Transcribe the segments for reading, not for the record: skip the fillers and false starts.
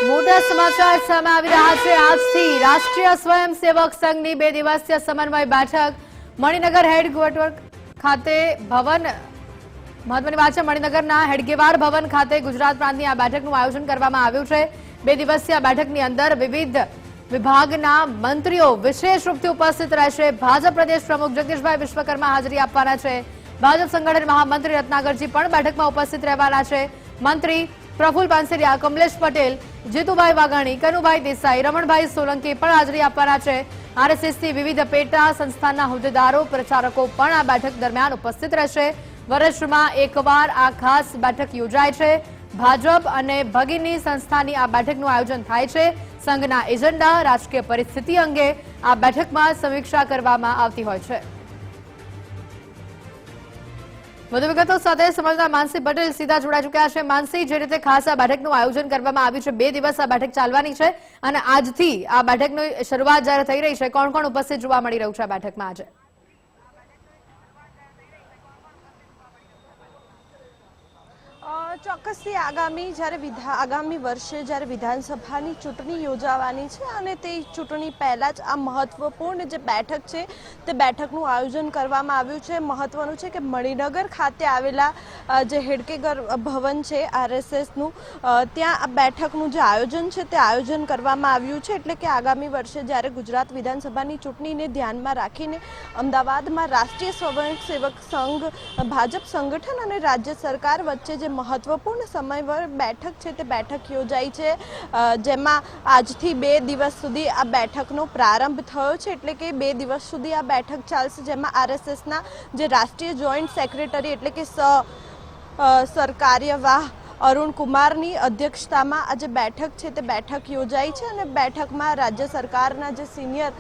મોટા સમાચાર સામે આવી રહ્યા છે। આજથી રાષ્ટ્રીય સ્વયંસેવક સંઘની 2 દિવસીય સમન્વય બેઠક મણિનગર હેડક્વાર્ટર ખાતે ભવન મહત્વની વાત છે। મણિનગરના હેડગેવાર ભવન ખાતે ગુજરાત પ્રાંતની આ બેઠકનું આયોજન કરવામાં આવ્યું છે। 2 દિવસીય બેઠકની અંદર વિવિધ વિભાગના મંત્રીઓ વિશેષ રૂપથી ઉપસ્થિત રહેશે। ભાજપ પ્રદેશ પ્રમુખ જગદીશભાઈ વિશ્વકર્મા હાજરી આપવાના છે। ભાજપ સંગઠન મહામંત્રી રત્નાકરજી પણ બેઠકમાં ઉપસ્થિત રહેવાના છે। મંત્રી પ્રફુલ પાનસેરિયા, કમલેશ પટેલ, જીતુભાઈ વાઘાણી, કનુભાઈ દેસાઈ, રમણભાઈ સોલંકી પણ હાજરી આપવાના છે। આરએસએસથી વિવિધ પેટા સંસ્થાના હોદ્દેદારો, પ્રચારકો પણ આ બેઠક દરમિયાન ઉપસ્થિત રહેશે। વર્ષમાં એકવાર આ ખાસ બેઠક યોજાય છે। ભાજપ અને ભગીની સંસ્થાની આ બેઠકનું આયોજન થાય છે। સંઘના એજન્ડા, રાજકીય પરિસ્થિતિ અંગે આ બેઠકમાં સમીક્ષા કરવામાં આવતી હોય છે। વધુ વિગતો સાથે સમજદાર માનસી પટેલ સીધા જોડાઈ ચૂક્યા છે। માનસી, જે રીતે ખાસ આ બેઠકનું આયોજન કરવામાં આવ્યું છે, 2 દિવસ આ બેઠક ચાલવાની છે અને આજથી આ બેઠકની શરૂઆત જ્યારે થઈ રહી છે, કોણ કોણ ઉપસ્થિત જોવા મળી રહ્યું છે આ બેઠકમાં આજે? ચોક્કસથી આગામી વર્ષે જ્યારે વિધાનસભાની ચૂંટણી યોજાવાની છે અને તે ચૂંટણી પહેલાં જ આ મહત્વપૂર્ણ જે બેઠક છે તે બેઠકનું આયોજન કરવામાં આવ્યું છે। મહત્વનું છે કે મણિનગર ખાતે આવેલા જે હેડગેવાર ભવન છે આરએસએસનું, ત્યાં આ બેઠકનું જે આયોજન છે તે આયોજન કરવામાં આવ્યું છે। એટલે કે આગામી વર્ષે જ્યારે ગુજરાત વિધાનસભાની ચૂંટણીને ધ્યાનમાં રાખીને અમદાવાદમાં રાષ્ટ્રીય સ્વયંસેવક સંઘ, ભાજપ સંગઠન અને રાજ્ય સરકાર વચ્ચે જે મહત્વપૂર્ણ સમયવર બેઠક છે તે બેઠક યોજાઈ છે, જેમાં આજથી 2 દિવસ સુધી આ બેઠકનો પ્રારંભ થયો છે। એટલે કે 2 દિવસ સુધી આ બેઠક ચાલશે, જેમાં આરએસએસના જે રાષ્ટ્રીય જોઈન્ટ સેક્રેટરી એટલે કે સરકાર્યવાહ અરુણ કુમારની અધ્યક્ષતામાં આ જે બેઠક છે તે બેઠક યોજાઈ છે અને બેઠકમાં રાજ્ય સરકારના જે સિનિયર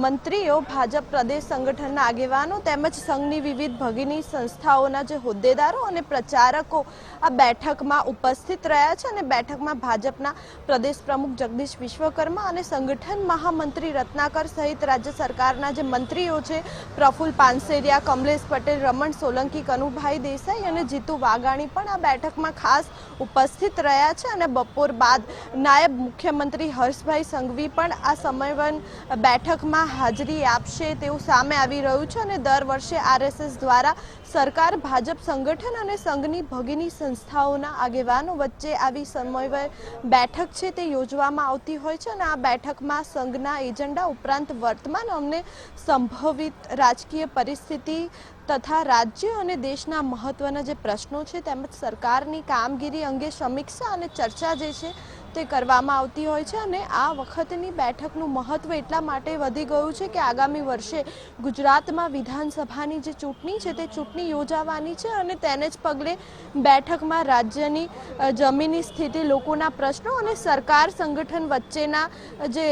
મંત્રીઓ, ભાજપ પ્રદેશ સંગઠનના આગેવાનો તેમજ સંઘની વિવિધ ભગીની સંસ્થાઓના જે હોદ્દેદારો અને પ્રચારકો આ બેઠકમાં ઉપસ્થિત રહ્યા છે અને બેઠકમાં ભાજપના પ્રદેશ પ્રમુખ જગદીશ વિશ્વકર્મા અને સંગઠન મહામંત્રી રત્નાકર સહિત રાજ્ય સરકારના જે મંત્રીઓ છે, પ્રફુલ પાનસેરિયા, કમલેશ પટેલ, રમણ સોલંકી, કનુભાઈ દેસાઈ અને જીતુ વાઘાણી પણ આ બેઠકમાં ખાસ ઉપસ્થિત રહ્યા છે અને બપોર બાદ નાયબ મુખ્યમંત્રી હર્ષભાઈ સંઘવી પણ આ સમન્વય બેઠકમાં હાજરી આપશે તેવું સામે આવી રહ્યું છે। અને દર વર્ષે આરએસએસ દ્વારા સરકાર, ભાજપ સંગઠન અને સંઘની ભગીની સંસ્થાઓના આગેવાનો વચ્ચે આવી સમન્વય બેઠક છે તે યોજવામાં આવતી હોય છે અને આ બેઠકમાં સંઘના એજન્ડા ઉપરાંત વર્તમાન અને સંભવિત રાજકીય પરિસ્થિતિ તથા રાજ્ય અને દેશના મહત્વના જે પ્રશ્નો છે તેમજ સરકારની કામગીરી અંગે સમીક્ષા અને ચર્ચા જે છે તે કરવામાં આવતી હોય છે। અને આ વખતની બેઠકનું મહત્વ એટલા માટે વધી ગયું છે કે આગામી વર્ષે ગુજરાતમાં વિધાનસભાની જે ચૂંટણી છે તે ચૂંટણી યોજાવાની છે અને તેને જ પગલે બેઠકમાં રાજ્યની જમીની સ્થિતિ, લોકોના પ્રશ્નો અને સરકાર સંગઠન વચ્ચેના જે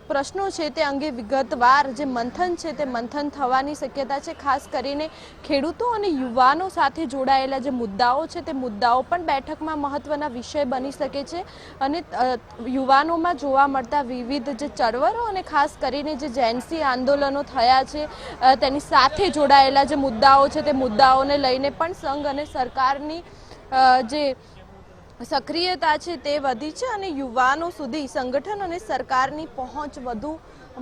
પ્રશ્નો છે તે અંગે વિગતવાર જે મંથન છે તે મંથન થવાની શક્યતા છે। ખાસ કરીને ખેડૂતો અને યુવાનો સાથે જોડાયેલા જે મુદ્દાઓ છે તે મુદ્દાઓ પણ બેઠકમાં મહત્વના વિષય બની શકે છે અને યુવાનોમાં જોવા મળતા વિવિધ જે ચળવળો અને ખાસ કરીને જે જેન્સી આંદોલનો થયા છે તેની સાથે જોડાયેલા જે મુદ્દાઓ છે તે મુદ્દાઓને લઈને પણ સંઘ અને સરકારની જે સક્રિયતા છે તે વધી છે અને યુવાનો સુધી સંગઠન અને સરકારની પહોંચ વધુ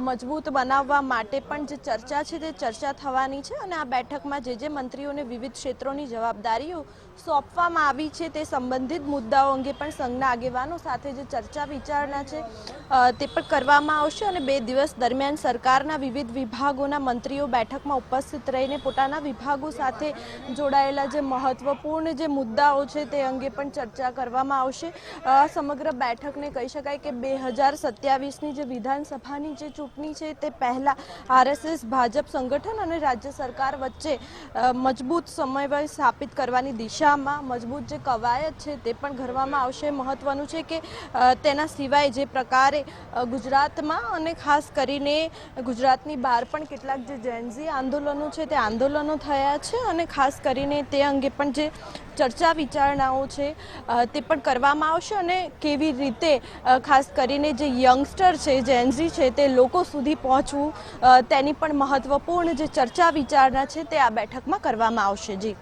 મજબૂત બનાવવા માટે પણ જે ચર્ચા છે તે ચર્ચા થવાની છે અને આ બેઠકમાં જે મંત્રીઓને વિવિધ ક્ષેત્રોની જવાબદારીઓ સોંપવામાં આવી છે તે સંબંધિત મુદ્દાઓ અંગે પણ સંઘના આગેવાનો સાથે જે ચર્ચા વિચારણા છે તે પણ કરવામાં આવશે અને 2 દિવસ દરમિયાન સરકારના વિવિધ વિભાગોના મંત્રીઓ બેઠકમાં ઉપસ્થિત રહીને પોતાના વિભાગો સાથે જોડાયેલા જે મહત્વપૂર્ણ જે મુદ્દાઓ છે તે અંગે પણ ચર્ચા કરવામાં આવશે। સમગ્ર બેઠકને કહી શકાય કે 2027ની જે વિધાનસભાની જે ચૂંટણી છે તે પહેલા આરએસએસ, ભાજપ સંગઠન અને રાજ્ય સરકાર વચ્ચે મજબૂત સમન્વય સ્થાપિત કરવાની દિશામાં મજબૂત જે કવાયત છે તે પણ કરવામાં આવશે। મહત્વનું છે કે તેના સિવાય જે પ્રકારે ગુજરાતમાં અને ખાસ કરીને ગુજરાતની બહાર પણ કેટલાક જે જેન્ઝી આંદોલનો છે તે આંદોલનો થયા છે અને ખાસ કરીને તે અંગે પણ જે ચર્ચા વિચારણાઓ છે તે પણ કરવામાં આવશે અને કેવી રીતે ખાસ કરીને જે યંગસ્ટર છે, જેન્ઝી છે તે લોકો સુધી પહોંચવું તેની પણ મહત્વપૂર્ણ જે ચર્ચા વિચારણા છે તે આ બેઠકમાં કરવામાં આવશે। જી।